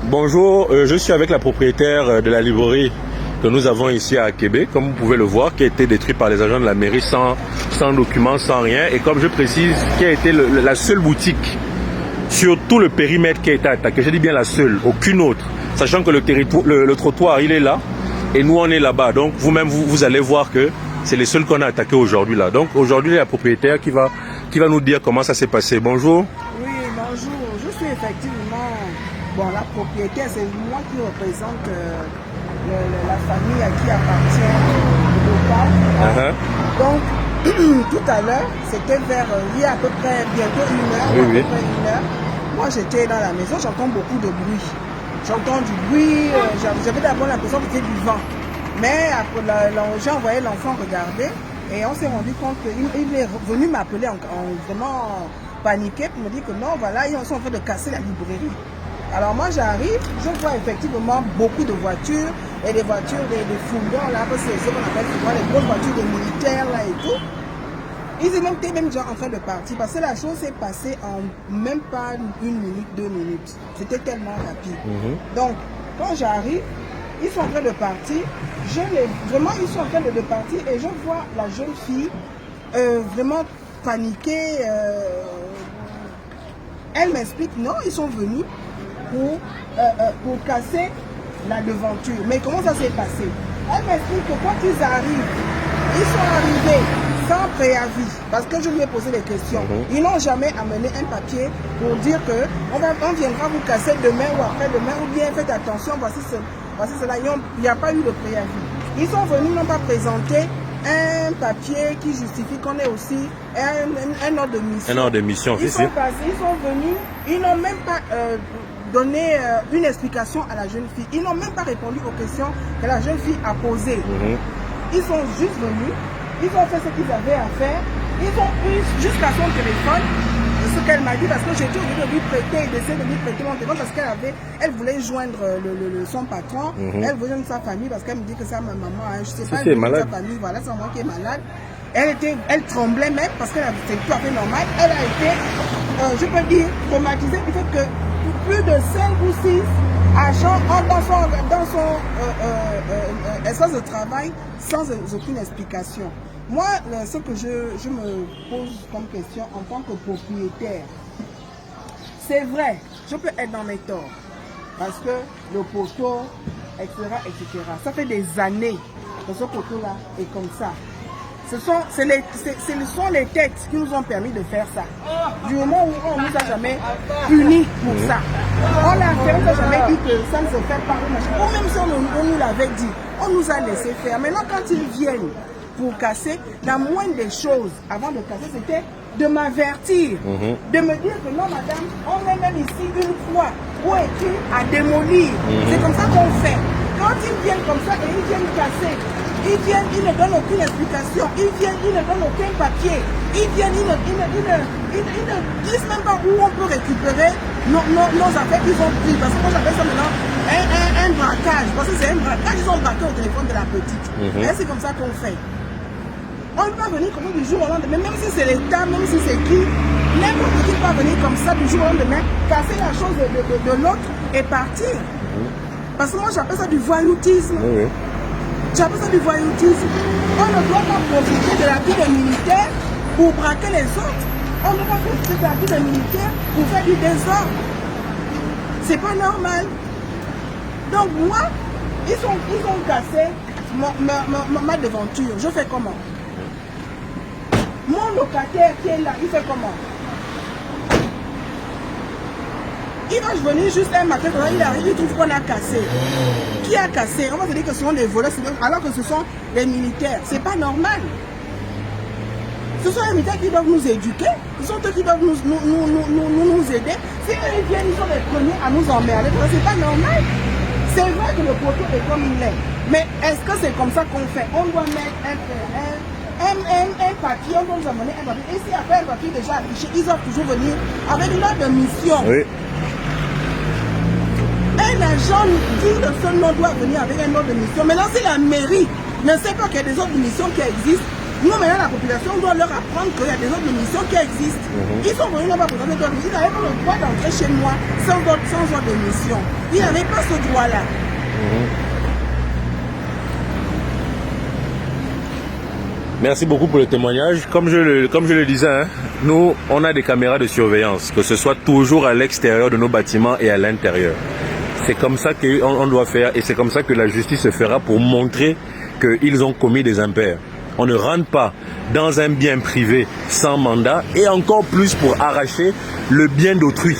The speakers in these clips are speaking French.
Bonjour, je suis avec la propriétaire de la librairie que nous avons ici à Québec, comme vous pouvez le voir, qui a été détruite par les agents de la mairie sans documents, sans rien. Et comme je précise, qui a été la seule boutique sur tout le périmètre qui a été attaqué. Je dis bien la seule, aucune autre. Sachant que le trottoir, il est là et nous, on est là-bas. Donc vous-même, vous allez voir que c'est les seuls qu'on a attaqués aujourd'hui là. Donc aujourd'hui, il y a la propriétaire qui va nous dire comment ça s'est passé. Bonjour. Oui, bonjour. Je suis effectivement... Bon, la propriétaire, c'est moi qui représente la famille à qui appartient le local. Donc, tout à l'heure, c'était vers, il y a à peu près bientôt une heure, oui, oui. Moi, j'étais dans la maison, j'entends beaucoup de bruit. J'entends du bruit, j'avais d'abord l'impression que c'était du vent. Mais après, j'ai envoyé l'enfant regarder et on s'est rendu compte qu'il est venu m'appeler en vraiment paniqué pour me dire que non, voilà, ils sont en train de casser la librairie. Alors moi j'arrive, je vois effectivement beaucoup de voitures, et des voitures, des fourgons là, parce que c'est ce qu'on appelle souvent les grosses voitures des militaires là et tout. Ils étaient même déjà en train de partir, parce que la chose s'est passée en même pas 1 minute, 2 minutes. C'était tellement rapide. Donc quand j'arrive, ils sont en train de partir, vraiment ils sont en train de partir et je vois la jeune fille vraiment paniquée. Elle m'explique, non, ils sont venus pour casser la devanture. Mais comment ça s'est passé? Elle m'explique que quand ils arrivent, ils sont arrivés sans préavis, parce que je lui ai posé des questions. Ils n'ont jamais amené un papier pour dire que on viendra vous casser demain ou après-demain, ou bien faites attention, voici cela. Il n'y a pas eu de préavis. Ils sont venus, n'ont pas présenté un papier qui justifie qu'on ait aussi un ordre de mission. Un ordre de mission, ils sont venus, ils n'ont même pas donné une explication à la jeune fille. Ils n'ont même pas répondu aux questions que la jeune fille a posées. Ils sont juste venus, ils ont fait ce qu'ils avaient à faire, ils ont pris jusqu'à son téléphone, ce qu'elle m'a dit, parce que j'ai toujours de lui prêter, d'essayer de lui prêter mon téléphone, parce qu'elle voulait joindre son patron, elle voulait joindre sa famille, parce qu'elle me dit que c'est ma maman, hein, je sais pas, elle veut sa famille, voilà, c'est moi qui est malade. Elle tremblait même, parce que c'est tout à fait normal. Elle a été, je peux dire, traumatisée du fait que plus de 5 ou 6 agents dans son espace de travail sans aucune explication. Moi, ce que je me pose comme question en tant que propriétaire, c'est vrai, je peux être dans mes torts, parce que le poteau, etc., etc., ça fait des années que ce poteau-là est comme ça. Ce sont les textes qui nous ont permis de faire ça. Du moment où on ne nous a jamais punis pour ça. On ne nous a jamais dit que ça ne se fait pas. Ou même si on nous l'avait dit, on nous a laissé faire. Maintenant, quand ils viennent pour casser, la moindre des choses avant de casser, c'était de m'avertir, de me dire que non madame, on est même ici une fois, où est-il à démolir. C'est comme ça qu'on fait. Quand ils viennent comme ça et ils viennent casser, ils ne donnent aucune explication, ils ne donnent aucun papier, ils ne disent même pas où on peut récupérer nos affaires qu'ils ont pris. Parce que moi j'appelle ça maintenant un braquage, parce que c'est un braquage, ils ont braqué au téléphone de la petite. Et c'est comme ça qu'on fait. On ne peut pas venir comme du jour au lendemain, même si c'est l'État, même si c'est qui, n'importe qui peut venir comme ça du jour au lendemain, casser la chose de l'autre et partir. Parce que moi j'appelle ça du voyoutisme. J'appelle ça du voyoutisme. On ne doit pas profiter de la vie des militaires pour braquer les autres. On ne doit pas profiter de la vie des militaires pour faire du désordre. C'est pas normal. Donc moi, ils ont cassé ma devanture. Je fais comment? Mon locataire qui est là, il fait comment? Il va venir juste un matin, quand il arrive, il trouve qu'on a cassé. Qui a cassé? On va se dire que ce sont des voleurs, alors que ce sont des militaires. C'est pas normal. Ce sont les militaires qui doivent nous éduquer. Ce sont eux qui doivent nous aider. Si eux ils viennent, ils sont les premiers à nous emmerder. C'est pas normal. C'est vrai que le poteau est comme il est. Mais est-ce que c'est comme ça qu'on fait? On doit mettre un papier, on doit nous amener un papier. Et si après un papier déjà affiché, ils doivent toujours venir avec une ordre de mission. Un agent digne de ce nom doit venir avec un ordre de mission. Maintenant, si la mairie ne sait pas qu'il y a des ordres de mission qui existent, Nous, maintenant, la population, on doit leur apprendre qu'il y a des ordres de mission qui existent. Ils sont venus, n'ont pas besoin d'ordre. Ils n'avaient pas le droit d'entrer chez moi sans ordre de mission. Ils n'avaient pas ce droit-là. Merci beaucoup pour le témoignage. Comme je le disais, hein, nous, on a des caméras de surveillance, que ce soit toujours à l'extérieur de nos bâtiments et à l'intérieur. C'est comme ça qu'on doit faire et c'est comme ça que la justice se fera pour montrer qu'ils ont commis des impairs. On ne rentre pas dans un bien privé sans mandat et encore plus pour arracher le bien d'autrui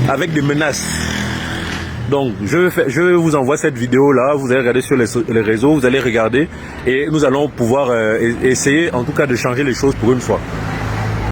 avec des menaces. Donc, je vous envoie cette vidéo-là, vous allez regarder sur les réseaux, vous allez regarder et nous allons pouvoir essayer en tout cas de changer les choses pour une fois.